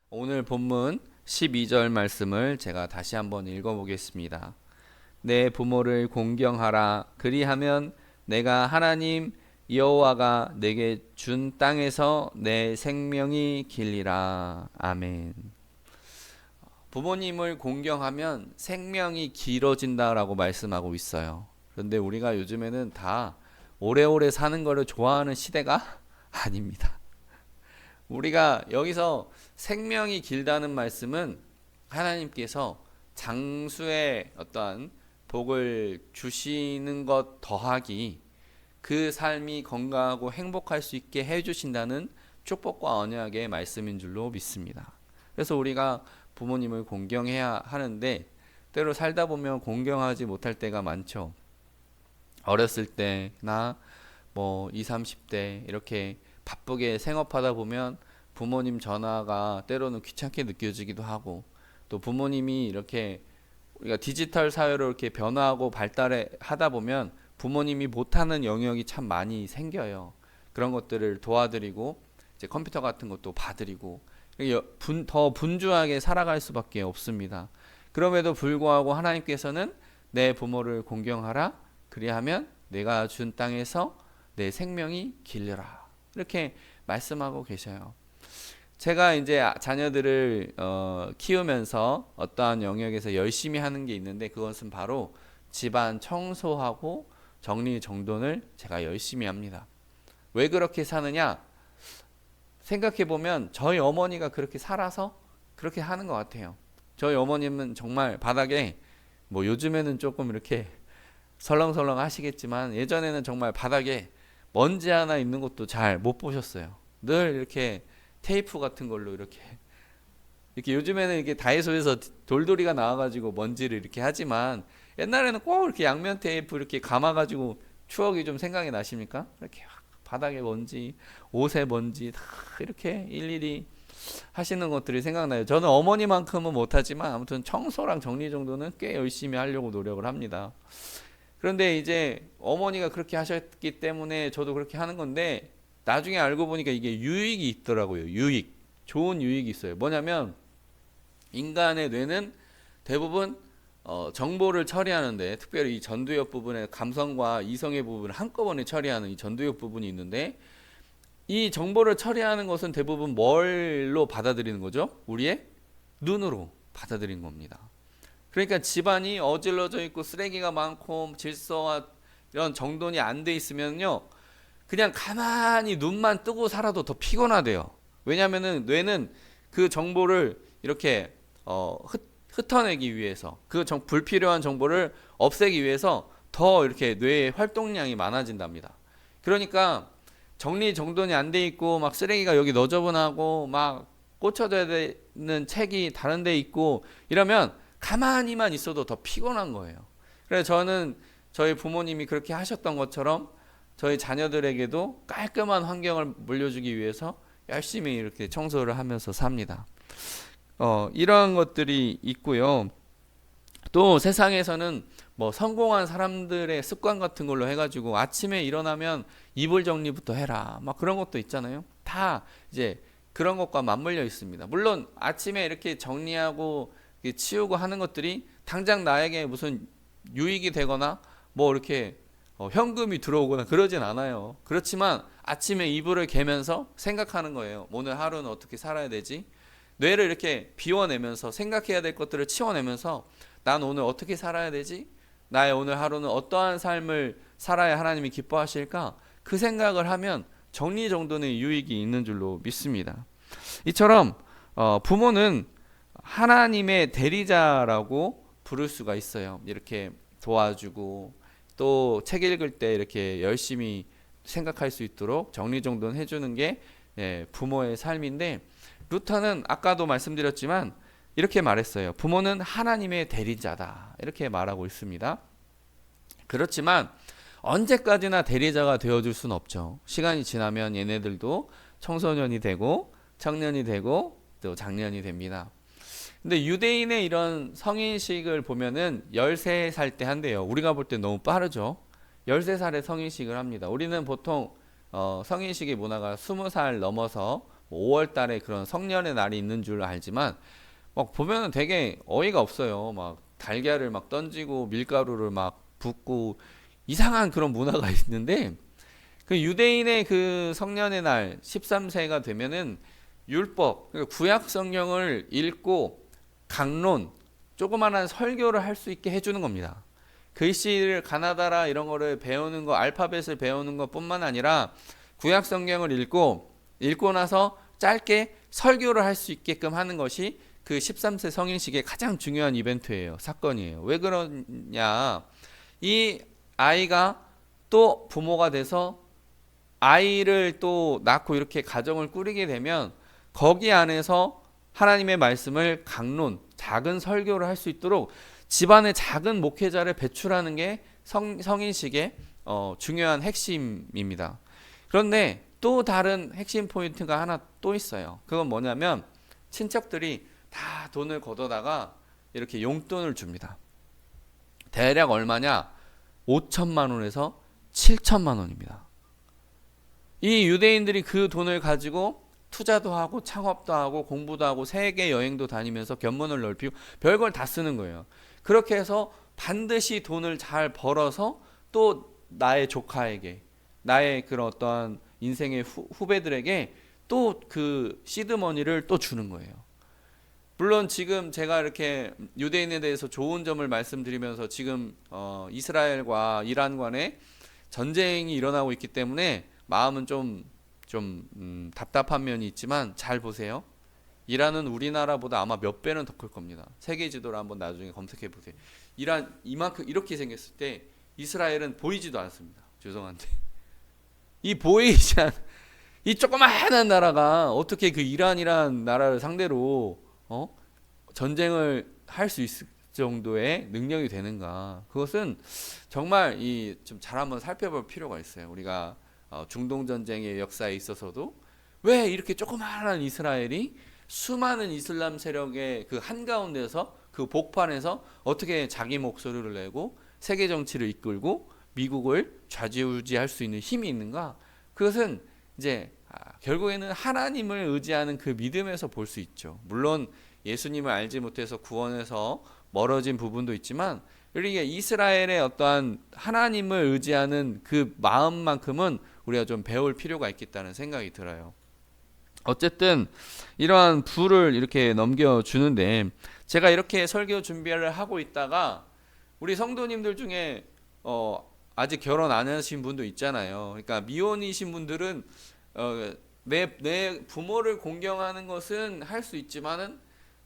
오늘 본문 12절 말씀을 제가 다시 한번 읽어보겠습니다. 내 부모를 공경하라. 그리하면 내가 하나님 여호와가 내게 준 땅에서 내 생명이 길리라. 아멘. 부모님을 공경하면 생명이 길어진다라고 말씀하고 있어요. 그런데 우리가 요즘에는 다 오래오래 사는 것을 좋아하는 시대가 아닙니다. 우리가 여기서 생명이 길다는 말씀은 하나님께서 장수의 어떠한 복을 주시는 것 더하기, 그 삶이 건강하고 행복할 수 있게 해주신다는 축복과 언약의 말씀인 줄로 믿습니다. 그래서 우리가 부모님을 공경해야 하는데 때로 살다 보면 공경하지 못할 때가 많죠. 어렸을 때나 20, 30대 이렇게 바쁘게 생업하다 보면 부모님 전화가 때로는 귀찮게 느껴지기도 하고, 또 부모님이 이렇게 우리가 디지털 사회로 이렇게 변화하고 발달해 하다 보면 부모님이 못하는 영역이 참 많이 생겨요. 그런 것들을 도와드리고 이제 컴퓨터 같은 것도 봐드리고 더 분주하게 살아갈 수밖에 없습니다. 그럼에도 불구하고 하나님께서는 내 부모를 공경하라. 그리하면 내가 준 땅에서 내 생명이 길러라. 이렇게 말씀하고 계셔요. 제가 이제 자녀들을 키우면서 어떠한 영역에서 열심히 하는 게 있는데, 그것은 바로 집안 청소하고 정리정돈을 제가 열심히 합니다. 왜 그렇게 사느냐? 생각해 보면 저희 어머니가 그렇게 살아서 그렇게 하는 것 같아요. 저희 어머님은 정말 바닥에 요즘에는 조금 이렇게 설렁설렁 하시겠지만 예전에는 정말 바닥에 먼지 하나 있는 것도 잘 못 보셨어요. 늘 이렇게 테이프 같은 걸로 이렇게 요즘에는 이렇게 다이소에서 돌돌이가 나와가지고 먼지를 이렇게 하지만, 옛날에는 꼭 이렇게 양면 테이프 이렇게 감아가지고, 추억이 좀 생각이 나십니까? 이렇게 바닥에 먼지, 옷에 먼지 다 이렇게 일일이 하시는 것들이 생각나요. 저는 어머니만큼은 못하지만 아무튼 청소랑 정리 정도는 꽤 열심히 하려고 노력을 합니다. 그런데 이제 어머니가 그렇게 하셨기 때문에 저도 그렇게 하는 건데, 나중에 알고 보니까 이게 유익이 있더라고요. 유익. 좋은 유익이 있어요. 뭐냐면 인간의 뇌는 대부분 정보를 처리하는데, 특별히 이 전두엽 부분에 감성과 이성의 부분을 한꺼번에 처리하는 이 전두엽 부분이 있는데, 이 정보를 처리하는 것은 대부분 뭘로 받아들이는 거죠? 우리의 눈으로 받아들이는 겁니다. 그러니까 집안이 어질러져 있고 쓰레기가 많고 질서와 이런 정돈이 안 돼 있으면요, 그냥 가만히 눈만 뜨고 살아도 더 피곤하대요. 왜냐하면은 뇌는 그 정보를 이렇게 흩어내기 위해서, 불필요한 정보를 없애기 위해서 더 이렇게 뇌의 활동량이 많아진답니다. 그러니까 정리정돈이 안 돼 있고 막 쓰레기가 여기 너저분하고 막 꽂혀져야 되는 책이 다른 데 있고 이러면 가만히만 있어도 더 피곤한 거예요. 그래서 저는 저희 부모님이 그렇게 하셨던 것처럼 저희 자녀들에게도 깔끔한 환경을 물려주기 위해서 열심히 이렇게 청소를 하면서 삽니다. 이러한 것들이 있고요. 또 세상에서는 성공한 사람들의 습관 같은 걸로 해가지고 아침에 일어나면 이불 정리부터 해라, 막 그런 것도 있잖아요. 다 이제 그런 것과 맞물려 있습니다. 물론 아침에 이렇게 정리하고 치우고 하는 것들이 당장 나에게 무슨 유익이 되거나 이렇게 현금이 들어오거나 그러진 않아요. 그렇지만 아침에 이불을 개면서 생각하는 거예요. 오늘 하루는 어떻게 살아야 되지? 뇌를 이렇게 비워내면서 생각해야 될 것들을 치워내면서 난 오늘 어떻게 살아야 되지? 나의 오늘 하루는 어떠한 삶을 살아야 하나님이 기뻐하실까? 그 생각을 하면 정리정돈의 유익이 있는 줄로 믿습니다. 이처럼 부모는 하나님의 대리자라고 부를 수가 있어요. 이렇게 도와주고 또 책 읽을 때 이렇게 열심히 생각할 수 있도록 정리정돈 해주는 게 부모의 삶인데, 루터는 아까도 말씀드렸지만 이렇게 말했어요. 부모는 하나님의 대리자다, 이렇게 말하고 있습니다. 그렇지만 언제까지나 대리자가 되어줄 수는 없죠. 시간이 지나면 얘네들도 청소년이 되고 청년이 되고 또 장년이 됩니다. 근데 유대인의 이런 성인식을 보면은 13살 때 한대요. 우리가 볼 때 너무 빠르죠. 13살에 성인식을 합니다. 우리는 보통 성인식의 문화가 20살 넘어서 5월 달에 그런 성년의 날이 있는 줄 알지만 막 보면은 되게 어이가 없어요. 막 달걀을 막 던지고 밀가루를 막 붓고 이상한 그런 문화가 있는데 그 유대인의 그 성년의 날 13세가 되면은 율법, 그러니까 구약 성경을 읽고 강론, 조그마한 설교를 할 수 있게 해주는 겁니다. 글씨를 가나다라 이런 거를 배우는 거, 알파벳을 배우는 것뿐만 아니라 구약 성경을 읽고 나서 짧게 설교를 할 수 있게끔 하는 것이 그 13세 성인식의 가장 중요한 이벤트예요. 사건이에요. 왜 그러냐? 이 아이가 또 부모가 돼서 아이를 또 낳고 이렇게 가정을 꾸리게 되면 거기 안에서 하나님의 말씀을 강론, 작은 설교를 할 수 있도록 집안의 작은 목회자를 배출하는 게 성인식의 중요한 핵심입니다. 그런데 또 다른 핵심 포인트가 하나 또 있어요. 그건 뭐냐면 친척들이 다 돈을 걷어다가 이렇게 용돈을 줍니다. 대략 얼마냐? 5천만 원에서 7천만 원입니다. 이 유대인들이 그 돈을 가지고 투자도 하고 창업도 하고 공부도 하고 세계 여행도 다니면서 견문을 넓히고 별걸 다 쓰는 거예요. 그렇게 해서 반드시 돈을 잘 벌어서 또 나의 조카에게, 나의 그런 어떠한 인생의 후배들에게 또 그 시드머니를 또 주는 거예요. 물론 지금 제가 이렇게 유대인에 대해서 좋은 점을 말씀드리면서 지금 이스라엘과 이란 간에 전쟁이 일어나고 있기 때문에 마음은 좀 답답한 면이 있지만 잘 보세요. 이란은 우리나라보다 아마 몇 배는 더 클 겁니다. 세계 지도를 한번 나중에 검색해 보세요. 이란 이만큼 이렇게 생겼을 때 이스라엘은 보이지도 않습니다. 죄송한데 이 보이지 않, 이 조그마한 나라가 어떻게 그 이란이란 나라를 상대로 전쟁을 할 수 있을 정도의 능력이 되는가? 그것은 정말 좀 잘 한번 살펴볼 필요가 있어요. 우리가 중동 전쟁의 역사에 있어서도 왜 이렇게 조그마한 이스라엘이 수많은 이슬람 세력의 그 한가운데서 그 복판에서 어떻게 자기 목소리를 내고 세계 정치를 이끌고 미국을 좌지우지할 수 있는 힘이 있는가? 그것은 이제 결국에는 하나님을 의지하는 그 믿음에서 볼 수 있죠. 물론 예수님을 알지 못해서 구원에서 멀어진 부분도 있지만 우리가 이스라엘의 어떠한 하나님을 의지하는 그 마음만큼은 우리가 좀 배울 필요가 있겠다는 생각이 들어요. 어쨌든 이러한 부를 이렇게 넘겨주는데 제가 이렇게 설교 준비를 하고 있다가 우리 성도님들 중에 아직 결혼 안 하신 분도 있잖아요. 그러니까 미혼이신 분들은 내 부모를 공경하는 것은 할 수 있지만은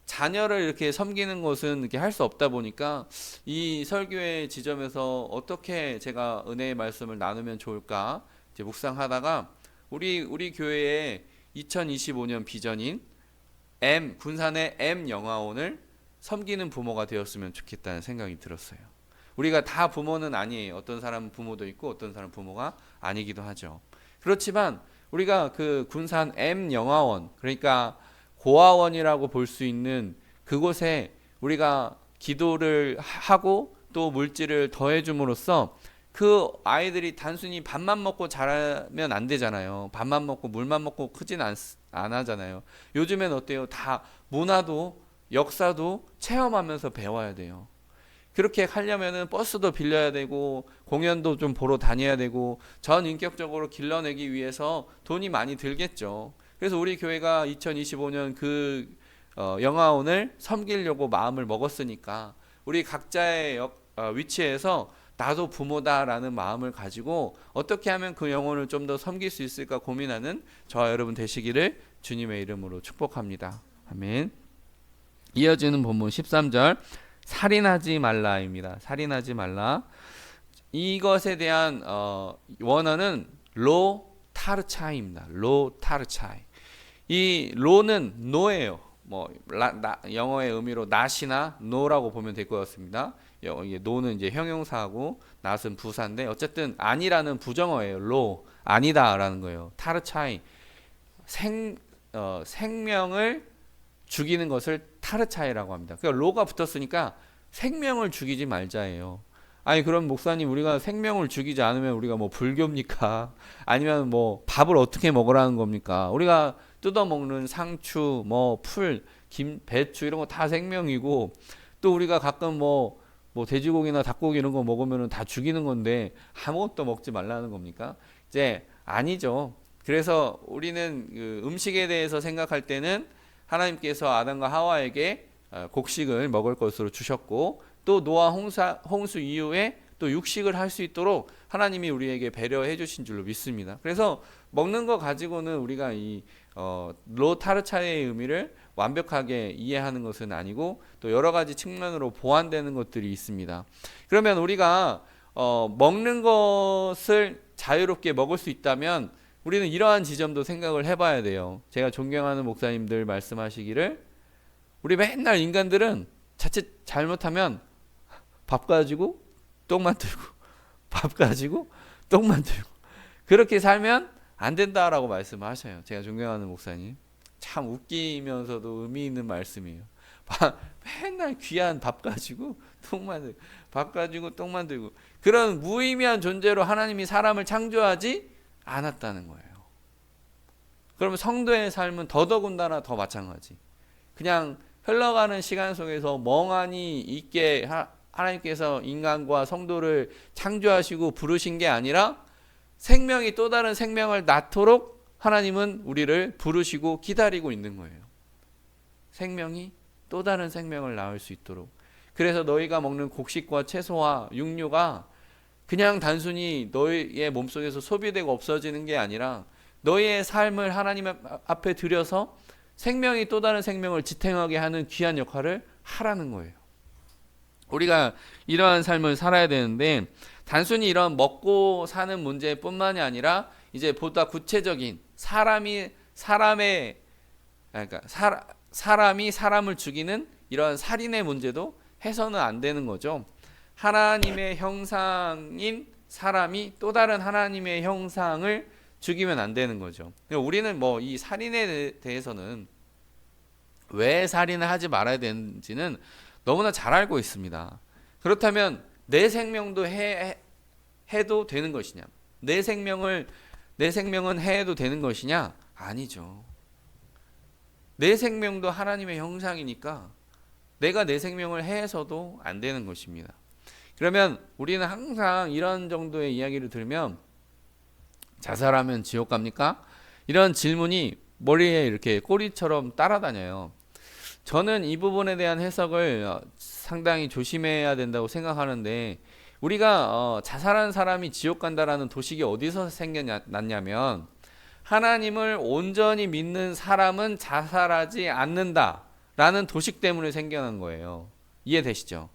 자녀를 이렇게 섬기는 것은 이렇게 할 수 없다 보니까 이 설교의 지점에서 어떻게 제가 은혜의 말씀을 나누면 좋을까 이제 묵상하다가 우리 교회에 2025년 비전인 군산의 M 영화원을 섬기는 부모가 되었으면 좋겠다는 생각이 들었어요. 우리가 다 부모는 아니에요. 어떤 사람은 부모도 있고 어떤 사람은 부모가 아니기도 하죠. 그렇지만 우리가 그 군산 M 영화원, 그러니까 고아원이라고 볼 수 있는 그곳에 우리가 기도를 하고 또 물질을 더해줌으로써 그 아이들이 단순히 밥만 먹고 자라면 안 되잖아요. 밥만 먹고 물만 먹고 크진 안 하잖아요. 요즘엔 어때요? 다 문화도 역사도 체험하면서 배워야 돼요. 그렇게 하려면은 버스도 빌려야 되고 공연도 좀 보러 다녀야 되고 전 인격적으로 길러내기 위해서 돈이 많이 들겠죠. 그래서 우리 교회가 2025년 그 영화원을 섬기려고 마음을 먹었으니까 우리 각자의 위치에서 나도 부모다라는 마음을 가지고 어떻게 하면 그 영혼을 좀 더 섬길 수 있을까 고민하는 저와 여러분 되시기를 주님의 이름으로 축복합니다. 아멘. 이어지는 본문 13절 살인하지 말라입니다. 살인하지 말라. 이것에 대한 원어는 로타르차이입니다. 로타르차이. 이 로는 노예요. 영어의 의미로 not이나 no라고 보면 될 것 같습니다. no는 이제 형용사하고 not은 부사인데 어쨌든 아니라는 부정어예요. 로 아니다라는 거예요. 타르차이 생명을 죽이는 것을 타르차이라고 합니다. 그러니까 로가 붙었으니까 생명을 죽이지 말자예요. 아니 그럼 목사님 우리가 생명을 죽이지 않으면 우리가 뭐 불교입니까? 아니면 뭐 밥을 어떻게 먹으라는 겁니까? 우리가 뜯어 먹는 상추, 뭐 풀, 김, 배추 이런 거 다 생명이고 또 우리가 가끔 뭐 돼지고기나 닭고기 이런 거 먹으면 다 죽이는 건데 아무것도 먹지 말라는 겁니까? 이제 아니죠. 그래서 우리는 그 음식에 대해서 생각할 때는 하나님께서 아담과 하와에게 곡식을 먹을 것으로 주셨고 또 노아 홍수 이후에 또 육식을 할 수 있도록 하나님이 우리에게 배려해 주신 줄로 믿습니다. 그래서 먹는 거 가지고는 우리가 이 로타르차의 의미를 완벽하게 이해하는 것은 아니고 또 여러 가지 측면으로 보완되는 것들이 있습니다. 그러면 우리가 먹는 것을 자유롭게 먹을 수 있다면 우리는 이러한 지점도 생각을 해봐야 돼요. 제가 존경하는 목사님들 말씀하시기를 우리 맨날 인간들은 자칫 잘못하면 밥 가지고 똥 만들고 밥 가지고 똥 만들고 그렇게 살면 안 된다라고 말씀하셔요. 제가 존경하는 목사님 참 웃기면서도 의미 있는 말씀이에요. 맨날 귀한 밥 가지고 똥 만들고 밥 가지고 똥 만들고 그런 무의미한 존재로 하나님이 사람을 창조하지 않았다는 거예요. 그러면 성도의 삶은 더더군다나 더 마찬가지. 그냥 흘러가는 시간 속에서 멍하니 있게 하나님께서 인간과 성도를 창조하시고 부르신 게 아니라 생명이 또 다른 생명을 낳도록 하나님은 우리를 부르시고 기다리고 있는 거예요. 생명이 또 다른 생명을 낳을 수 있도록. 그래서 너희가 먹는 곡식과 채소와 육류가 그냥 단순히 너희의 몸속에서 소비되고 없어지는 게 아니라 너희의 삶을 하나님 앞에 들여서 생명이 또 다른 생명을 지탱하게 하는 귀한 역할을 하라는 거예요. 우리가 이러한 삶을 살아야 되는데 단순히 이런 먹고 사는 문제뿐만이 아니라 이제 보다 구체적인 사람이 사람을 죽이는 이런 살인의 문제도 해서는 안 되는 거죠. 하나님의 형상인 사람이 또 다른 하나님의 형상을 죽이면 안 되는 거죠. 우리는 뭐 이 살인에 대해서는 왜 살인을 하지 말아야 되는지는 너무나 잘 알고 있습니다. 그렇다면 내 생명도 해도 되는 것이냐? 내 생명은 해도 되는 것이냐? 아니죠. 내 생명도 하나님의 형상이니까 내가 내 생명을 해서도 안 되는 것입니다. 그러면 우리는 항상 이런 정도의 이야기를 들으면 자살하면 지옥 갑니까? 이런 질문이 머리에 이렇게 꼬리처럼 따라다녀요. 저는 이 부분에 대한 해석을 상당히 조심해야 된다고 생각하는데 우리가 자살한 사람이 지옥 간다라는 도식이 어디서 생겨났냐면 하나님을 온전히 믿는 사람은 자살하지 않는다라는 도식 때문에 생겨난 거예요. 이해되시죠?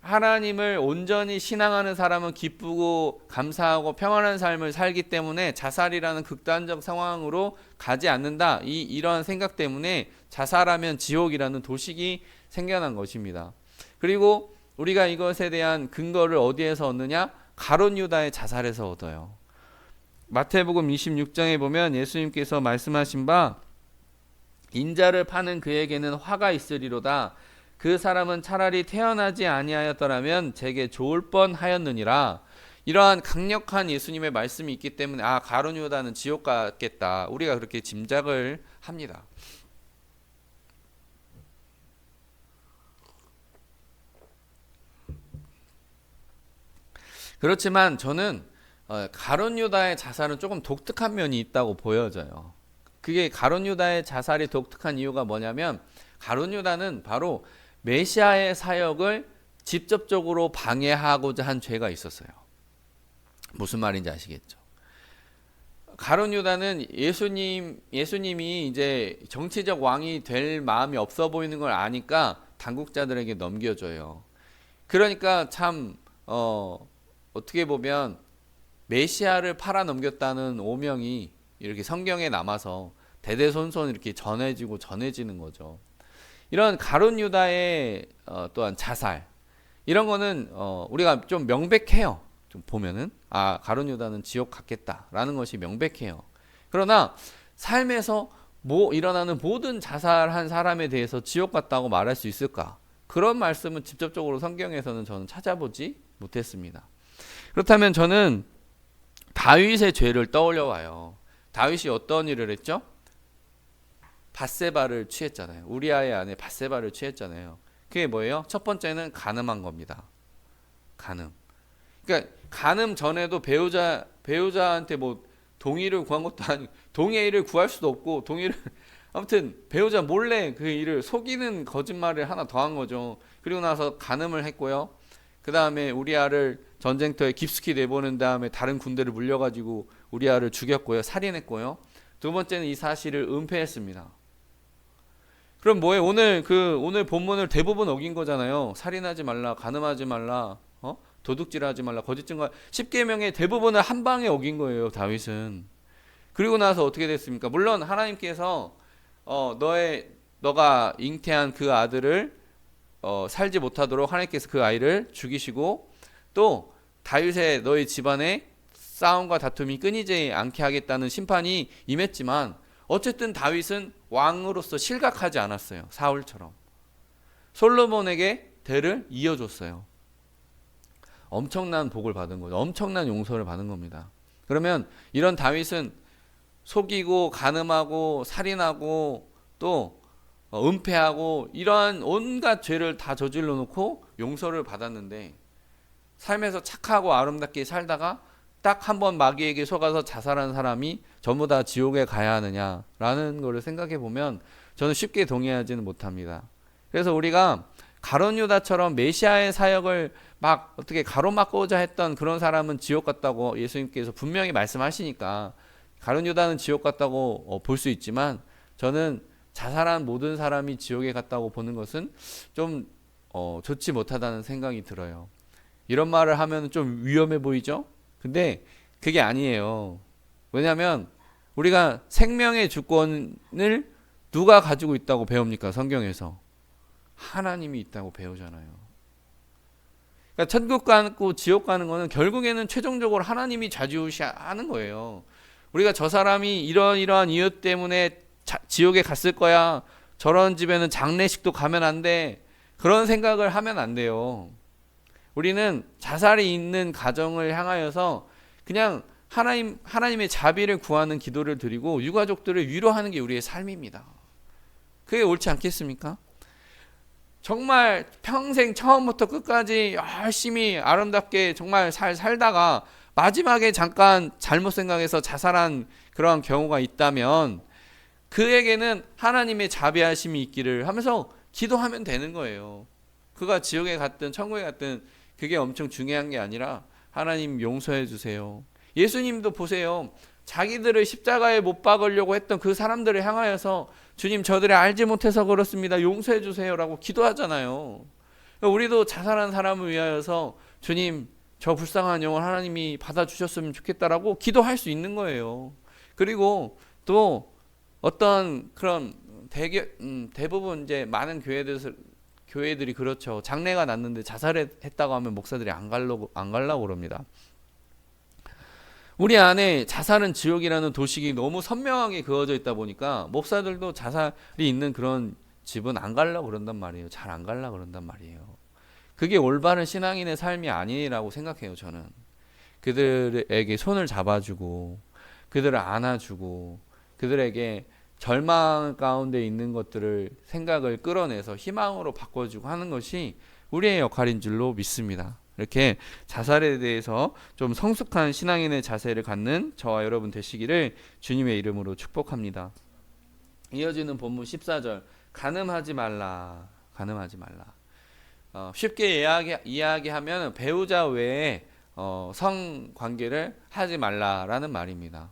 하나님을 온전히 신앙하는 사람은 기쁘고 감사하고 평안한 삶을 살기 때문에 자살이라는 극단적 상황으로 가지 않는다. 이러한 생각 때문에 자살하면 지옥이라는 도식이 생겨난 것입니다. 그리고 우리가 이것에 대한 근거를 어디에서 얻느냐? 가룟 유다의 자살에서 얻어요. 마태복음 26장에 보면 예수님께서 말씀하신 바 인자를 파는 그에게는 화가 있으리로다. 그 사람은 차라리 태어나지 아니하였더라면 제게 좋을 뻔하였느니라. 이러한 강력한 예수님의 말씀이 있기 때문에 가룟 유다는 지옥 갔겠다. 우리가 그렇게 짐작을 합니다. 그렇지만 저는 가룟 유다의 자살은 조금 독특한 면이 있다고 보여져요. 그게 가룟 유다의 자살이 독특한 이유가 뭐냐면 가룟 유다는 바로 메시아의 사역을 직접적으로 방해하고자 한 죄가 있었어요. 무슨 말인지 아시겠죠? 가룟 유다는 예수님이 이제 정치적 왕이 될 마음이 없어 보이는 걸 아니까 당국자들에게 넘겨줘요. 그러니까 참 어떻게 보면 메시아를 팔아 넘겼다는 오명이 이렇게 성경에 남아서 대대손손 이렇게 전해지는 거죠. 이런 가룟 유다의 또한 자살 이런 거는 우리가 좀 명백해요. 좀 보면은 가룟 유다는 지옥 갔겠다라는 것이 명백해요. 그러나 삶에서 일어나는 모든 자살한 사람에 대해서 지옥 갔다고 말할 수 있을까? 그런 말씀은 직접적으로 성경에서는 저는 찾아보지 못했습니다. 그렇다면 저는 다윗의 죄를 떠올려 와요. 다윗이 어떤 일을 했죠? 밧세바를 취했잖아요. 우리아의 아내 밧세바를 취했잖아요. 그게 뭐예요? 첫 번째는 간음한 겁니다. 간음. 그러니까 간음 전에도 배우자한테 뭐 동의를 구한 것도 아니고, 동의를 구할 수도 없고, 아무튼 배우자 몰래 그 일을 속이는 거짓말을 하나 더 한 거죠. 그리고 나서 간음을 했고요. 그 다음에 우리아를 전쟁터에 깊숙이 내보낸 다음에 다른 군대를 물려가지고 우리아를 죽였고요. 살인했고요. 두 번째는 이 사실을 은폐했습니다. 그럼 뭐예요? 오늘 본문을 대부분 어긴 거잖아요. 살인하지 말라, 간음하지 말라, 도둑질하지 말라, 거짓 증거. 10계명의 대부분을 한 방에 어긴 거예요, 다윗은. 그리고 나서 어떻게 됐습니까? 물론 하나님께서 너가 잉태한 그 아들을 살지 못하도록 하나님께서 그 아이를 죽이시고, 또 다윗의 너희 집안에 싸움과 다툼이 끊이지 않게 하겠다는 심판이 임했지만, 어쨌든 다윗은 왕으로서 실각하지 않았어요. 사울처럼. 솔로몬에게 대를 이어줬어요. 엄청난 복을 받은 거죠. 엄청난 용서를 받은 겁니다. 그러면 이런 다윗은 속이고 간음하고 살인하고 또 은폐하고 이러한 온갖 죄를 다 저질러 놓고 용서를 받았는데, 삶에서 착하고 아름답게 살다가 딱 한 번 마귀에게 속아서 자살한 사람이 전부 다 지옥에 가야 하느냐라는 것을 생각해 보면 저는 쉽게 동의하지는 못합니다. 그래서 우리가 가룟 유다처럼 메시아의 사역을 막 어떻게 가로막고자 했던 그런 사람은 지옥 같다고 예수님께서 분명히 말씀하시니까 가룟 유다는 지옥 같다고 볼 수 있지만, 저는 자살한 모든 사람이 지옥에 갔다고 보는 것은 좀 좋지 못하다는 생각이 들어요. 이런 말을 하면 좀 위험해 보이죠? 근데 그게 아니에요. 왜냐하면 우리가 생명의 주권을 누가 가지고 있다고 배웁니까? 성경에서 하나님이 있다고 배우잖아요. 그러니까 천국 가고 지옥 가는 거는 결국에는 최종적으로 하나님이 좌지우지하는 거예요. 우리가 저 사람이 이러한 이유 때문에 지옥에 갔을 거야, 저런 집에는 장례식도 가면 안 돼, 그런 생각을 하면 안 돼요. 우리는 자살이 있는 가정을 향하여서 그냥 하나님의 자비를 구하는 기도를 드리고 유가족들을 위로하는 게 우리의 삶입니다. 그게 옳지 않겠습니까? 정말 평생 처음부터 끝까지 열심히 아름답게 정말 살다가 마지막에 잠깐 잘못 생각해서 자살한 그런 경우가 있다면, 그에게는 하나님의 자비하심이 있기를 하면서 기도하면 되는 거예요. 그가 지옥에 갔든 천국에 갔든 그게 엄청 중요한 게 아니라, 하나님 용서해 주세요. 예수님도 보세요. 자기들을 십자가에 못 박으려고 했던 그 사람들을 향하여서 주님, 저들이 알지 못해서 그렇습니다, 용서해 주세요라고 기도하잖아요. 우리도 자살한 사람을 위하여서 주님, 저 불쌍한 영혼 하나님이 받아주셨으면 좋겠다라고 기도할 수 있는 거예요. 그리고 또 어떤 그런 대부분 이제 많은 교회들이 그렇죠. 장례가 났는데 자살했다고 하면 목사들이 안 가려고 그럽니다. 우리 안에 자살은 지옥이라는 도식이 너무 선명하게 그어져 있다 보니까 목사들도 자살이 있는 그런 집은 안 가려고 그런단 말이에요. 잘 안 가려고 그런단 말이에요. 그게 올바른 신앙인의 삶이 아니라고 생각해요, 저는. 그들에게 손을 잡아주고 그들을 안아주고 그들에게 절망 가운데 있는 것들을 생각을 끌어내서 희망으로 바꿔주고 하는 것이 우리의 역할인 줄로 믿습니다. 이렇게 자살에 대해서 좀 성숙한 신앙인의 자세를 갖는 저와 여러분 되시기를 주님의 이름으로 축복합니다. 이어지는 본문 14절, 간음하지 말라. 간음하지 말라. 쉽게 이야기하면 배우자 외에 성관계를 하지 말라라는 말입니다.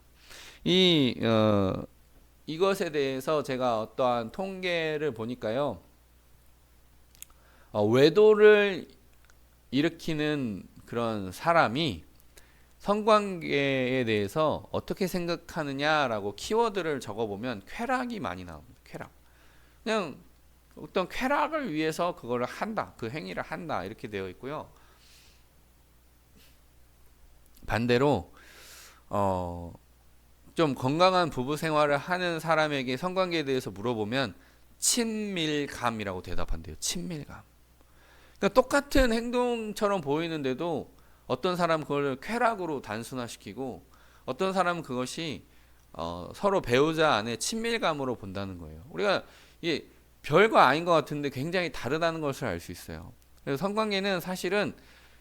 이것에 대해서 제가 어떠한 통계를 보니까요, 외도를 일으키는 그런 사람이 성관계에 대해서 어떻게 생각하느냐라고 키워드를 적어보면 쾌락이 많이 나옵니다. 쾌락. 그냥 어떤 쾌락을 위해서 그거를 한다, 그 행위를 한다, 이렇게 되어 있고요. 반대로 좀 건강한 부부 생활을 하는 사람에게 성관계에 대해서 물어보면 친밀감이라고 대답한대요. 친밀감. 그러니까 똑같은 행동처럼 보이는데도 어떤 사람은 그걸 쾌락으로 단순화시키고 어떤 사람은 그것이 서로 배우자 안에 친밀감으로 본다는 거예요. 우리가 이게 별거 아닌 것 같은데 굉장히 다르다는 것을 알 수 있어요. 그래서 성관계는 사실은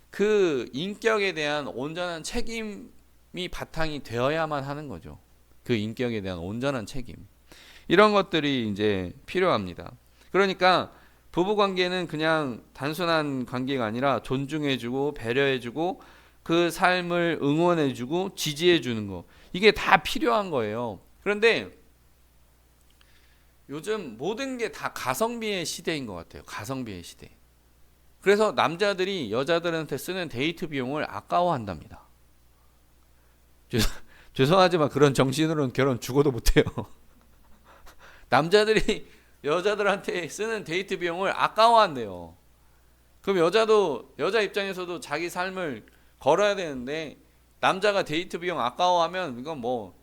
그 인격에 대한 온전한 책임이 바탕이 되어야만 하는 거죠. 그 인격에 대한 온전한 책임. 이런 것들이 이제 필요합니다. 그러니까 부부 관계는 그냥 단순한 관계가 아니라 존중해주고 배려해주고 그 삶을 응원해주고 지지해주는 거. 이게 다 필요한 거예요. 그런데 요즘 모든 게 다 가성비의 시대인 것 같아요. 가성비의 시대. 그래서 남자들이 여자들한테 쓰는 데이트 비용을 아까워한답니다. 죄송하지만 그런 정신으로는 결혼 죽어도 못해요. 남자들이 여자들한테 쓰는 데이트 비용을 아까워한대요. 그럼 여자 입장에서도 자기 삶을 걸어야 되는데 남자가 데이트 비용 아까워하면 이건 뭐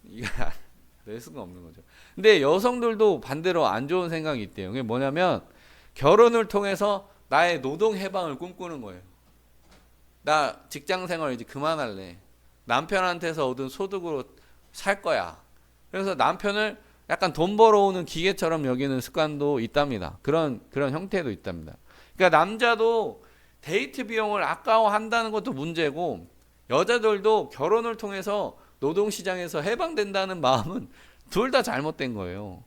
이거 낼 수가 없는 거죠. 근데 여성들도 반대로 안 좋은 생각이 있대요. 그게 뭐냐면 결혼을 통해서 나의 노동 해방을 꿈꾸는 거예요. 나 직장 생활 이제 그만할래. 남편한테서 얻은 소득으로 살 거야. 그래서 남편을 약간 돈 벌어오는 기계처럼 여기는 습관도 있답니다. 그런 형태도 있답니다. 그러니까 남자도 데이트 비용을 아까워한다는 것도 문제고 여자들도 결혼을 통해서 노동시장에서 해방된다는 마음은 둘 다 잘못된 거예요.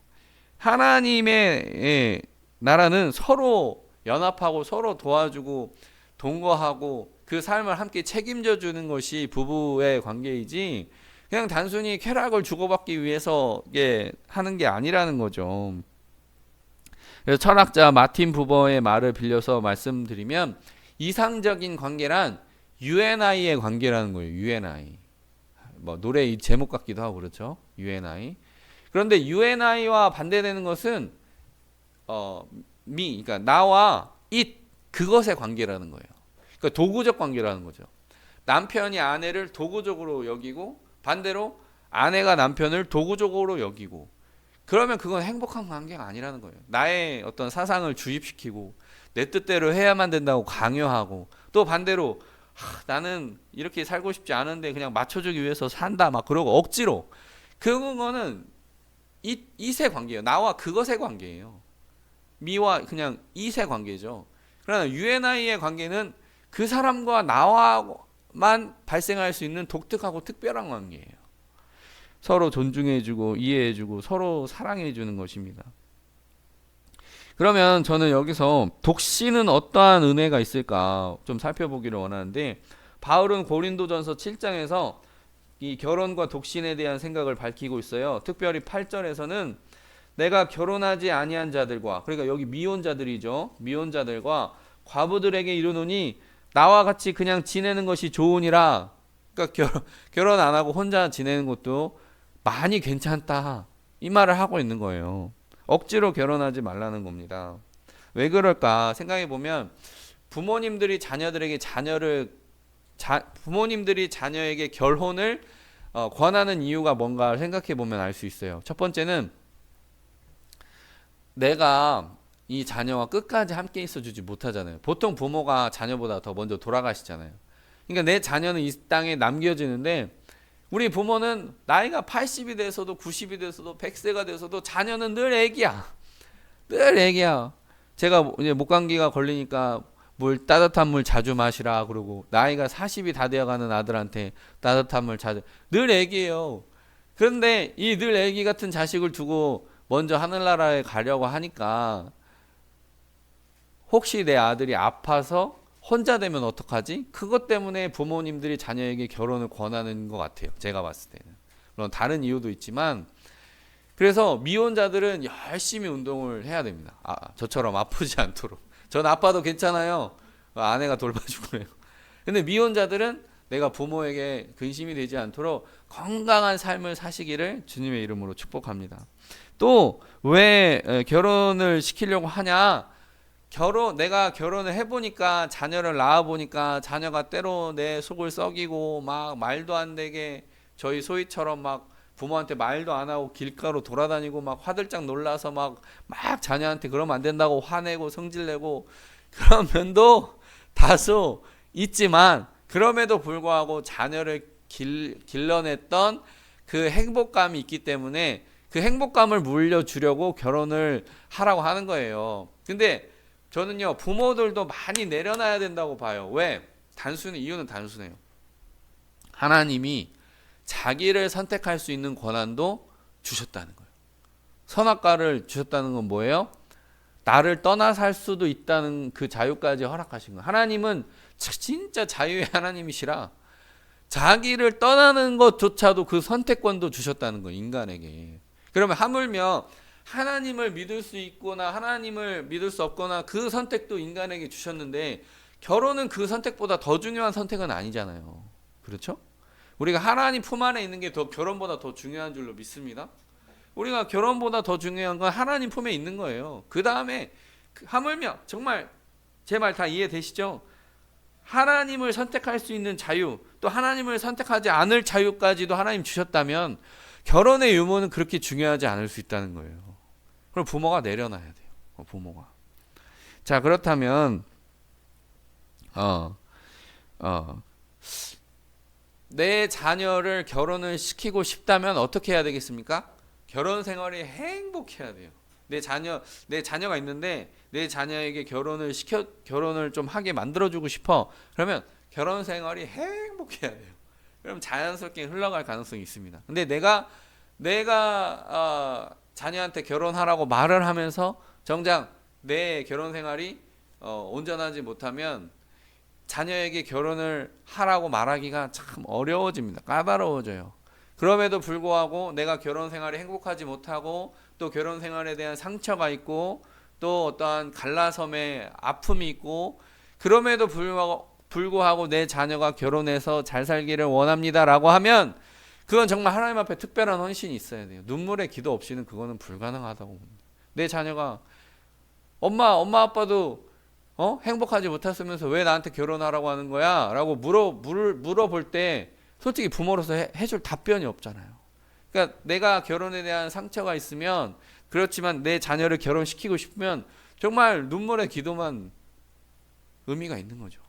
하나님의 나라는 서로 연합하고 서로 도와주고 동거하고 그 삶을 함께 책임져 주는 것이 부부의 관계이지 그냥 단순히 쾌락을 주고받기 위해서 하는 게 아니라는 거죠. 그래서 철학자 마틴 부버의 말을 빌려서 말씀드리면 이상적인 관계란 UNI의 관계라는 거예요. UNI. 뭐 노래 이 제목 같기도 하고 그렇죠. UNI. 그런데 UNI와 반대되는 것은 그러니까 나와 it 그것의 관계라는 거예요. 그러니까 도구적 관계라는 거죠. 남편이 아내를 도구적으로 여기고 반대로 아내가 남편을 도구적으로 여기고 그러면 그건 행복한 관계가 아니라는 거예요. 나의 어떤 사상을 주입시키고 내 뜻대로 해야만 된다고 강요하고 또 반대로 나는 이렇게 살고 싶지 않은데 그냥 맞춰주기 위해서 산다 막 그러고 억지로 그거는 이세 관계예요. 나와 그것의 관계예요. 미와 그냥 이세 관계죠. 그러나 UNI의 관계는 그 사람과 나와만 발생할 수 있는 독특하고 특별한 관계예요. 서로 존중해주고 이해해주고 서로 사랑해주는 것입니다. 그러면 저는 여기서 독신은 어떠한 은혜가 있을까 좀 살펴보기를 원하는데 바울은 고린도전서 7장에서 이 결혼과 독신에 대한 생각을 밝히고 있어요. 특별히 8절에서는 내가 결혼하지 아니한 자들과 그러니까 여기 미혼자들이죠. 미혼자들과 과부들에게 이르노니 나와 같이 그냥 지내는 것이 좋으니라. 그러니까 결혼 안 하고 혼자 지내는 것도 많이 괜찮다. 이 말을 하고 있는 거예요. 억지로 결혼하지 말라는 겁니다. 왜 그럴까 생각해 보면 부모님들이 자녀에게 결혼을 권하는 이유가 뭔가 생각해 보면 알 수 있어요. 첫 번째는 내가 이 자녀와 끝까지 함께 있어주지 못하잖아요. 보통 부모가 자녀보다 더 먼저 돌아가시잖아요. 그러니까 내 자녀는 이 땅에 남겨지는데 우리 부모는 나이가 80이 돼서도 90이 돼서도 100세가 돼서도 자녀는 늘 애기야. 늘 애기야. 제가 이제 목감기가 걸리니까 따뜻한 물 자주 마시라 그러고 나이가 40이 다 되어가는 아들한테 따뜻한 물 자주 늘 애기예요. 그런데 이 늘 애기 같은 자식을 두고 먼저 하늘나라에 가려고 하니까 혹시 내 아들이 아파서 혼자 되면 어떡하지? 그것 때문에 부모님들이 자녀에게 결혼을 권하는 것 같아요. 제가 봤을 때는. 물론 다른 이유도 있지만 그래서 미혼자들은 열심히 운동을 해야 됩니다. 저처럼 아프지 않도록. 전 아파도 괜찮아요. 아내가 돌봐주고 그래요. 근데 미혼자들은 내가 부모에게 근심이 되지 않도록 건강한 삶을 사시기를 주님의 이름으로 축복합니다. 또 왜 결혼을 시키려고 하냐? 내가 결혼을 해보니까 자녀를 낳아보니까 자녀가 때로 내 속을 썩이고 막 말도 안 되게 저희 소희처럼 막 부모한테 말도 안 하고 길가로 돌아다니고 막 화들짝 놀라서 막 자녀한테 그러면 안 된다고 화내고 성질내고 그런 면도 다소 있지만 그럼에도 불구하고 자녀를 길러냈던 그 행복감이 있기 때문에 그 행복감을 물려주려고 결혼을 하라고 하는 거예요. 근데 저는요, 부모들도 많이 내려놔야 된다고 봐요. 왜? 이유는 단순해요. 하나님이 자기를 선택할 수 있는 권한도 주셨다는 거예요. 선악과를 주셨다는 건 뭐예요? 나를 떠나 살 수도 있다는 그 자유까지 허락하신 거예요. 하나님은 진짜 자유의 하나님이시라 자기를 떠나는 것조차도 그 선택권도 주셨다는 거예요. 인간에게. 그러면 하물며 하나님을 믿을 수 있거나 하나님을 믿을 수 없거나 그 선택도 인간에게 주셨는데 결혼은 그 선택보다 더 중요한 선택은 아니잖아요. 그렇죠? 우리가 하나님 품 안에 있는 게 결혼보다 더 중요한 줄로 믿습니다. 우리가 결혼보다 더 중요한 건 하나님 품에 있는 거예요. 그 다음에 하물며 정말 제 말 다 이해되시죠? 하나님을 선택할 수 있는 자유, 또 하나님을 선택하지 않을 자유까지도 하나님 주셨다면 결혼의 유무는 그렇게 중요하지 않을 수 있다는 거예요. 그럼 부모가 내려놔야 돼요. 부모가. 자, 그렇다면 내 자녀를 결혼을 시키고 싶다면 어떻게 해야 되겠습니까? 결혼 생활이 행복해야 돼요. 내 자녀가 있는데 내 자녀에게 결혼을 좀 하게 만들어주고 싶어. 그러면 결혼 생활이 행복해야 돼요. 그럼 자연스럽게 흘러갈 가능성이 있습니다. 근데 내가 자녀한테 결혼하라고 말을 하면서 정작 내 결혼 생활이 온전하지 못하면 자녀에게 결혼을 하라고 말하기가 참 어려워집니다. 까다로워져요. 그럼에도 불구하고 내가 결혼 생활이 행복하지 못하고 또 결혼 생활에 대한 상처가 있고 또 어떠한 갈라섬의 아픔이 있고 그럼에도 불구하고 내 자녀가 결혼해서 잘 살기를 원합니다라고 하면 그건 정말 하나님 앞에 특별한 헌신이 있어야 돼요. 눈물의 기도 없이는 그거는 불가능하다고 봅니다. 내 자녀가 엄마 아빠도 행복하지 못했으면서 왜 나한테 결혼하라고 하는 거야? 라고 물어볼 때 솔직히 부모로서 해줄 답변이 없잖아요. 그러니까 내가 결혼에 대한 상처가 있으면 그렇지만 내 자녀를 결혼시키고 싶으면 정말 눈물의 기도만 의미가 있는 거죠.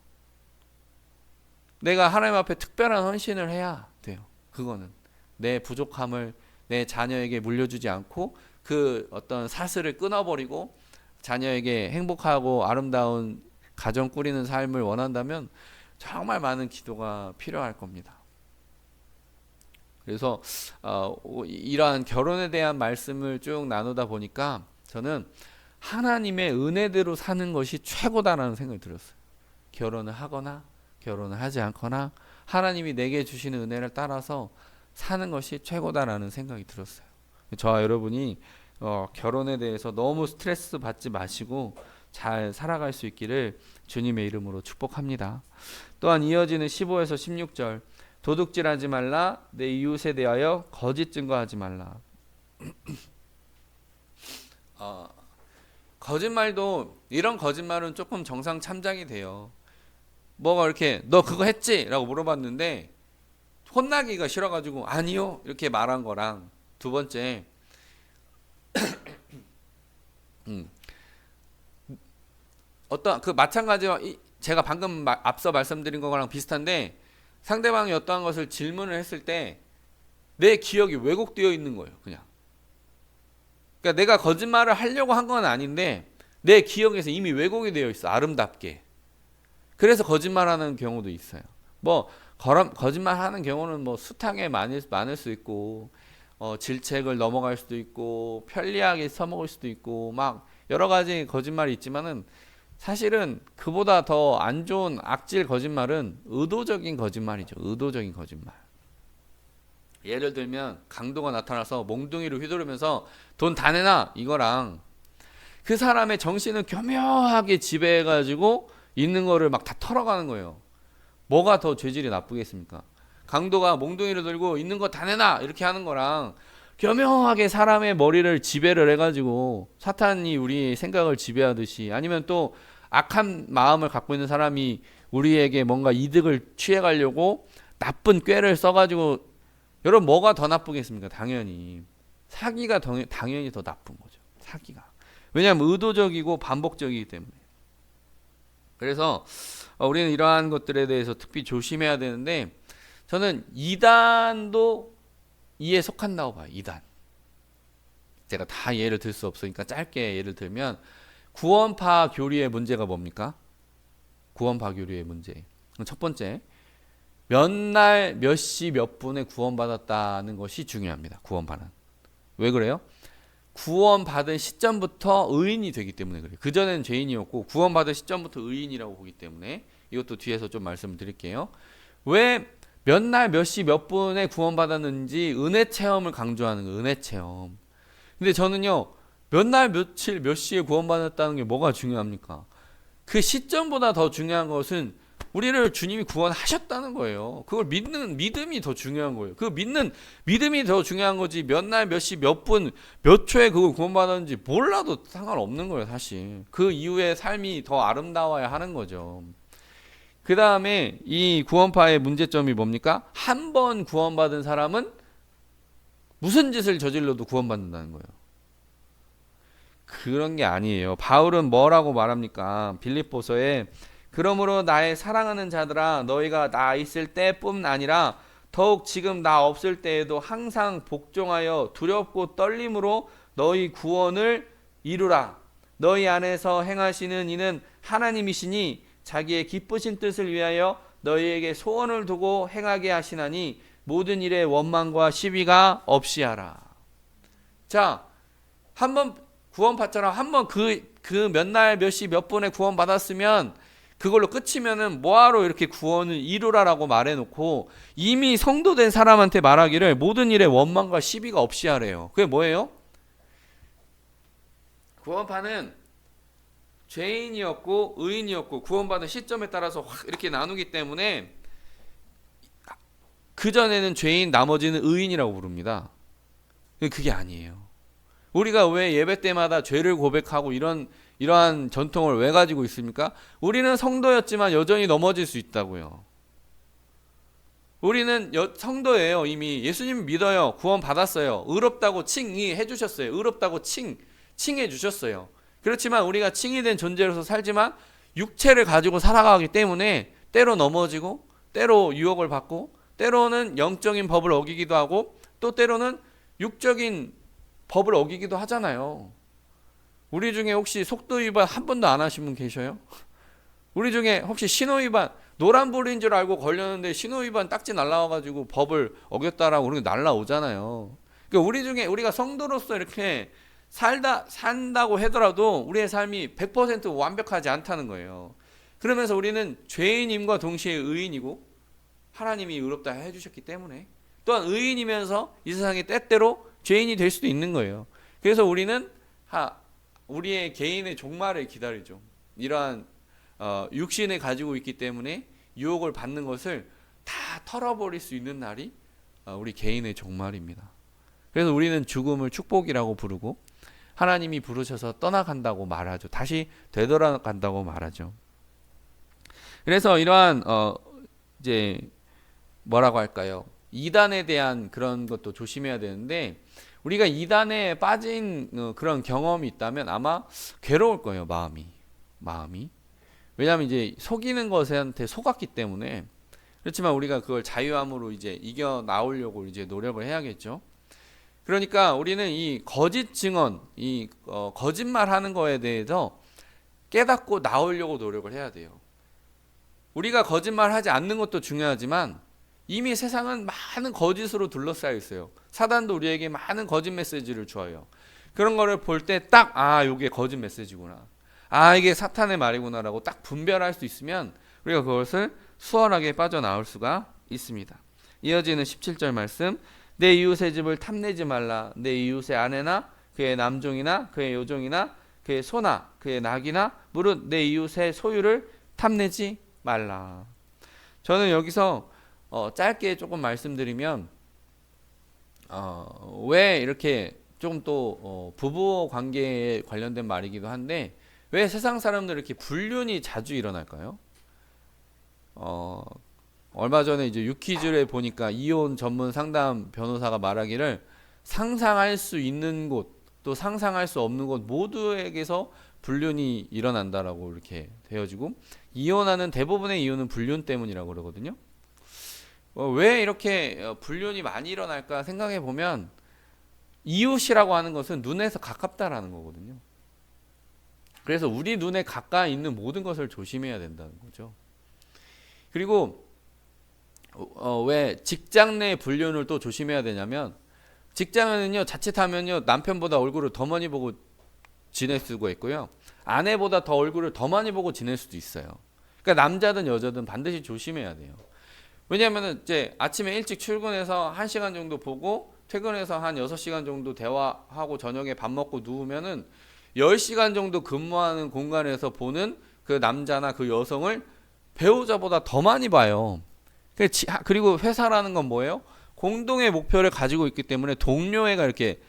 내가 하나님 앞에 특별한 헌신을 해야 돼요. 그거는 내 부족함을 내 자녀에게 물려주지 않고 그 어떤 사슬을 끊어버리고 자녀에게 행복하고 아름다운 가정 꾸리는 삶을 원한다면 정말 많은 기도가 필요할 겁니다. 그래서 이러한 결혼에 대한 말씀을 쭉 나누다 보니까 저는 하나님의 은혜대로 사는 것이 최고다라는 생각이 들었어요. 결혼을 하거나 결혼을 하지 않거나 하나님이 내게 주시는 은혜를 따라서 사는 것이 최고다라는 생각이 들었어요. 저와 여러분이 결혼에 대해서 너무 스트레스 받지 마시고 잘 살아갈 수 있기를 주님의 이름으로 축복합니다. 또한 이어지는 15에서 16절 도둑질하지 말라 내 이웃에 대하여 거짓 증거하지 말라. 거짓말도 이런 거짓말은 조금 정상 참작이 돼요. 뭐가 이렇게 너 그거 했지? 라고 물어봤는데 혼나기가 싫어가지고 아니요 이렇게 말한 거랑 두 번째 어떤 그 마찬가지와 제가 방금 앞서 말씀드린 거랑 비슷한데 상대방이 어떠한 것을 질문을 했을 때 내 기억이 왜곡되어 있는 거예요. 그냥 그러니까 내가 거짓말을 하려고 한 건 아닌데 내 기억에서 이미 왜곡이 되어 있어. 아름답게. 그래서 거짓말하는 경우도 있어요. 뭐 거짓말하는 경우는 뭐 숱하게 많을 수 있고 질책을 넘어갈 수도 있고 편리하게 써먹을 수도 있고 막 여러 가지 거짓말이 있지만은 사실은 그보다 더 안 좋은 악질 거짓말은 의도적인 거짓말이죠. 의도적인 거짓말. 예를 들면 강도가 나타나서 몽둥이를 휘두르면서 돈 다 내놔 이거랑 그 사람의 정신을 교묘하게 지배해가지고 있는 거를 막 다 털어가는 거예요. 뭐가 더 죄질이 나쁘겠습니까? 강도가 몽둥이를 들고 있는 거 다 내놔 이렇게 하는 거랑 교묘하게 사람의 머리를 지배를 해가지고 사탄이 우리 생각을 지배하듯이 아니면 또 악한 마음을 갖고 있는 사람이 우리에게 뭔가 이득을 취해가려고 나쁜 꾀를 써가지고 여러분 뭐가 더 나쁘겠습니까? 당연히 사기가 당연히 더 나쁜 거죠. 사기가. 왜냐하면 의도적이고 반복적이기 때문에. 그래서 우리는 이러한 것들에 대해서 특히 조심해야 되는데, 저는 이단도 이에 속한다고 봐요. 이단. 제가 다 예를 들 수 없으니까 짧게 예를 들면, 구원파 교리의 문제가 뭡니까? 구원파 교리의 문제. 첫 번째, 몇 날, 몇 시, 몇 분에 구원받았다는 것이 중요합니다. 구원파는. 왜 그래요? 구원받은 시점부터 의인이 되기 때문에 그래요. 그전에는 죄인이었고 구원받은 시점부터 의인이라고 보기 때문에, 이것도 뒤에서 좀 말씀을 드릴게요. 왜 몇 날, 몇 시, 몇 분에 구원받았는지 은혜 체험을 강조하는 거예요. 은혜 체험. 근데 저는요, 몇 날, 며칠, 몇 시에 구원받았다는 게 뭐가 중요합니까? 그 시점보다 더 중요한 것은 우리를 주님이 구원하셨다는 거예요. 그걸 믿는 믿음이 더 중요한 거예요. 그 믿는 믿음이 더 중요한 거지, 몇 날, 몇 시, 몇 분, 몇 초에 그걸 구원받았는지 몰라도 상관없는 거예요, 사실. 그 이후의 삶이 더 아름다워야 하는 거죠. 그 다음에 이 구원파의 문제점이 뭡니까? 한 번 구원받은 사람은 무슨 짓을 저질러도 구원받는다는 거예요. 그런 게 아니에요. 바울은 뭐라고 말합니까? 빌립보서에, 그러므로 나의 사랑하는 자들아, 너희가 나 있을 때뿐 아니라 더욱 지금 나 없을 때에도 항상 복종하여 두렵고 떨림으로 너희 구원을 이루라. 너희 안에서 행하시는 이는 하나님이시니 자기의 기쁘신 뜻을 위하여 너희에게 소원을 두고 행하게 하시나니 모든 일에 원망과 시비가 없이 하라. 자, 한번 구원받잖아. 한번 그 몇 날, 몇 시, 몇 분에 구원받았으면 그걸로 끝이면은 뭐하러 이렇게 구원을 이루라라고 말해놓고, 이미 성도된 사람한테 말하기를 모든 일에 원망과 시비가 없이 하래요. 그게 뭐예요? 구원파는 죄인이었고 의인이었고 구원받은 시점에 따라서 확 이렇게 나누기 때문에, 그전에는 죄인, 나머지는 의인이라고 부릅니다. 그게 아니에요. 우리가 왜 예배 때마다 죄를 고백하고 이러한 전통을 왜 가지고 있습니까? 우리는 성도였지만 여전히 넘어질 수 있다고요. 우리는 성도예요. 이미 예수님 믿어요. 구원 받았어요. 의롭다고 칭해 주셨어요. 의롭다고 칭해 주셨어요. 그렇지만 우리가 칭이 된 존재로서 살지만 육체를 가지고 살아가기 때문에 때로 넘어지고, 때로 유혹을 받고, 때로는 영적인 법을 어기기도 하고, 또 때로는 육적인 법을 어기기도 하잖아요. 우리 중에 혹시 속도 위반 한 번도 안 하신 분 계셔요? 우리 중에 혹시 신호 위반, 노란불인 줄 알고 걸렸는데 신호 위반 딱지 날라와가지고 법을 어겼다라고 그런 게 날라오잖아요. 그러니까 우리 중에, 우리가 성도로서 이렇게 산다고 하더라도 우리의 삶이 100% 완벽하지 않다는 거예요. 그러면서 우리는 죄인임과 동시에 의인이고, 하나님이 의롭다 해주셨기 때문에, 또한 의인이면서 이 세상에 때때로 죄인이 될 수도 있는 거예요. 그래서 우리는 우리의 개인의 종말을 기다리죠. 이러한 육신을 가지고 있기 때문에 유혹을 받는 것을 다 털어버릴 수 있는 날이 우리 개인의 종말입니다. 그래서 우리는 죽음을 축복이라고 부르고, 하나님이 부르셔서 떠나간다고 말하죠. 다시 되돌아간다고 말하죠. 그래서 이러한 이제 뭐라고 할까요? 이단에 대한 그런 것도 조심해야 되는데, 우리가 이단에 빠진 그런 경험이 있다면 아마 괴로울 거예요. 마음이. 왜냐하면 이제 속이는 것한테 속았기 때문에. 그렇지만 우리가 그걸 자유함으로 이제 이겨 나오려고 이제 노력을 해야겠죠. 그러니까 우리는 이 거짓 증언, 이 거짓말하는 거에 대해서 깨닫고 나오려고 노력을 해야 돼요. 우리가 거짓말하지 않는 것도 중요하지만 이미 세상은 많은 거짓으로 둘러싸여 있어요. 사단도 우리에게 많은 거짓 메시지를 줘요. 그런 거를 볼 때 딱, 이게 거짓 메시지구나, 이게 사탄의 말이구나라고 딱 분별할 수 있으면 우리가 그것을 수월하게 빠져나올 수가 있습니다. 이어지는 17절 말씀, 내 이웃의 집을 탐내지 말라. 내 이웃의 아내나 그의 남종이나 그의 여종이나 그의 소나 그의 낙이나 무릇 내 이웃의 소유를 탐내지 말라. 저는 여기서 짧게 조금 말씀드리면, 왜 이렇게 조금 또 부부 관계에 관련된 말이기도 한데, 왜 세상 사람들 이렇게 불륜이 자주 일어날까요? 얼마 전에 이제 유퀴즈에 보니까 이혼 전문 상담 변호사가 말하기를, 상상할 수 있는 곳, 또 상상할 수 없는 곳 모두에게서 불륜이 일어난다라고 이렇게 되어지고, 이혼하는 대부분의 이유는 불륜 때문이라고 그러거든요. 왜 이렇게 불륜이 많이 일어날까 생각해 보면 이웃이라고 하는 것은 눈에서 가깝다라는 거거든요. 그래서 우리 눈에 가까이 있는 모든 것을 조심해야 된다는 거죠. 그리고 왜 직장 내 불륜을 또 조심해야 되냐면 직장에는요 자칫하면요 남편보다 얼굴을 더 많이 보고 지낼 수가 있고요. 아내보다 더 얼굴을 더 많이 보고 지낼 수도 있어요. 그러니까 남자든 여자든 반드시 조심해야 돼요. 왜냐하면 이제 아침에 일찍 출근해서 1시간 정도 보고 퇴근해서 한 6시간 정도 대화하고 저녁에 밥 먹고 누우면은 10시간 정도 근무하는 공간에서 보는 그 남자나 그 여성을 배우자보다 더 많이 봐요. 그리고 회사라는 건 뭐예요? 공동의 목표를 가지고 있기 때문에 동료애가 이렇게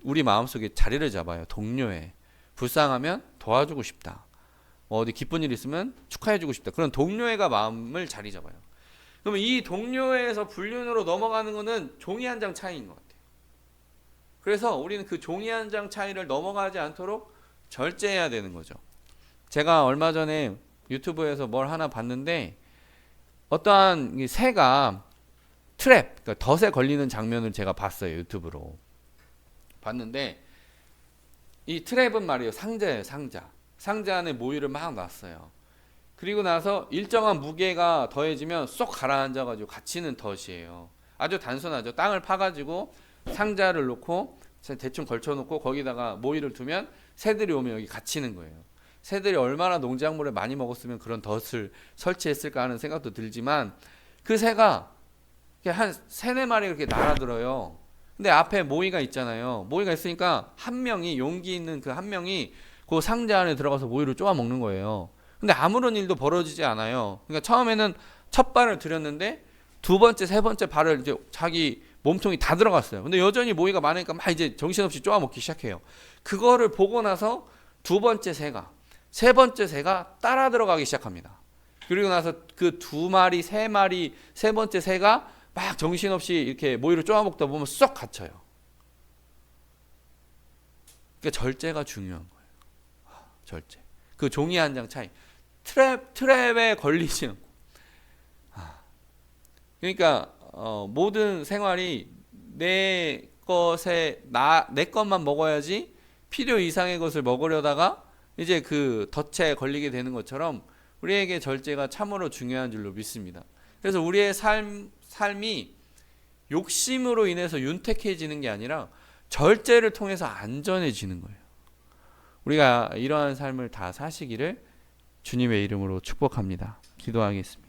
우리 마음속에 자리를 잡아요. 동료애. 불쌍하면 도와주고 싶다. 어디 기쁜 일 있으면 축하해주고 싶다. 그런 동료애가 마음을 자리 잡아요. 그러면 이 동료애에서 불륜으로 넘어가는 것은 종이 한 장 차이인 것 같아요. 그래서 우리는 그 종이 한 장 차이를 넘어가지 않도록 절제해야 되는 거죠. 제가 얼마 전에 유튜브에서 뭘 하나 봤는데 어떠한 새가 트랩, 그러니까 덫에 걸리는 장면을 제가 봤어요. 유튜브로 봤는데 이 트랩은 말이에요. 상자예요. 상자 안에 모이를 막 놨어요. 그리고 나서 일정한 무게가 더해지면 쏙 가라앉아가지고 갇히는 덫이에요. 아주 단순하죠. 땅을 파가지고 상자를 놓고 대충 걸쳐놓고 거기다가 모이를 두면 새들이 오면 여기 갇히는 거예요. 새들이 얼마나 농작물을 많이 먹었으면 그런 덫을 설치했을까 하는 생각도 들지만 그 새가 한 3-4마리 이렇게 날아들어요. 근데 앞에 모이가 있잖아요. 모이가 있으니까 한 명이 용기 있는 그 한 명이 그 상자 안에 들어가서 모이를 쪼아 먹는 거예요. 근데 아무런 일도 벌어지지 않아요. 그러니까 처음에는 첫 발을 들였는데 두 번째, 세 번째 발을 이제 자기 몸통이 다 들어갔어요. 근데 여전히 모이가 많으니까 막 이제 정신없이 쪼아 먹기 시작해요. 그거를 보고 나서 두 번째 새가, 세 번째 새가 따라 들어가기 시작합니다. 그리고 나서 그 2마리, 3마리, 세 번째 새가 막 정신없이 이렇게 모이를 쪼아 먹다 보면 쏙 갇혀요. 그러니까 절제가 중요한 거예요. 절제. 그 종이 한 장 차이. 트랩에 걸리지 않고. 그러니까 모든 생활이 내 것만 먹어야지 필요 이상의 것을 먹으려다가 이제 그 덫에 걸리게 되는 것처럼 우리에게 절제가 참으로 중요한 줄로 믿습니다. 그래서 우리의 삶이 욕심으로 인해서 윤택해지는 게 아니라 절제를 통해서 안전해지는 거예요. 우리가 이러한 삶을 다 사시기를 주님의 이름으로 축복합니다. 기도하겠습니다.